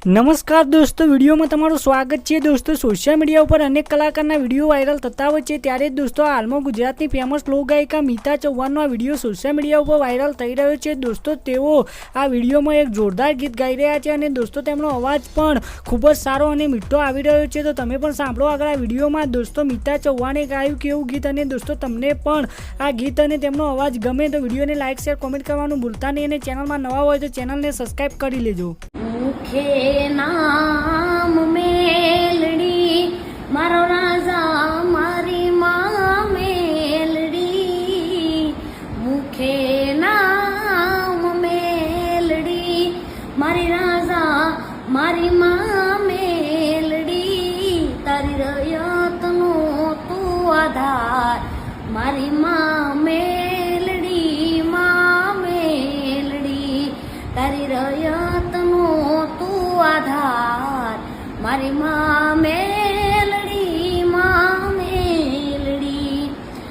નમસ્કાર દોસ્તો, વિડીયોમાં તમારું સ્વાગત છે। દોસ્તો, સોશિયલ મીડિયા ઉપર અનેક કલાકારના વિડીયો વાયરલ થતા હોય છે, ત્યારે દોસ્તો હાલમાં ગુજરાતની ફેમસ લોક ગાયિકા મીતા ચૌહાણનો આ વિડીયો સોશિયલ મીડિયા ઉપર વાયરલ થઈ રહ્યો છે। દોસ્તો, તેઓ આ વિડીયોમાં એક જોરદાર ગીત ગાઈ રહ્યા છે અને દોસ્તો તેમનો અવાજ પણ ખૂબ જ સારો અને મીઠો આવી રહ્યો છે। તો તમે પણ સાંભળો આગળ આ વિડીયોમાં દોસ્તો મીતા ચૌહાણે ગાયું કેવું ગીત, અને દોસ્તો તમને પણ આ ગીત અને તેમનો અવાજ ગમે તો વિડીયોને લાઇક શેર કોમેન્ટ કરવાનું ભૂલતા નહીં, અને ચેનલમાં નવા હોય તો ચેનલને સબસ્ક્રાઈબ કરી લેજો। मुखे नाम मेलड़ी मारो राजा मारी माँ मेलड़ी मुखे नाम मेलड़ी मारी राजा मारी माँ मेलड़ी तारी रयतनो तू आधार मारी माँ मेलड़ी तारी रयतनो आधार मारी माँ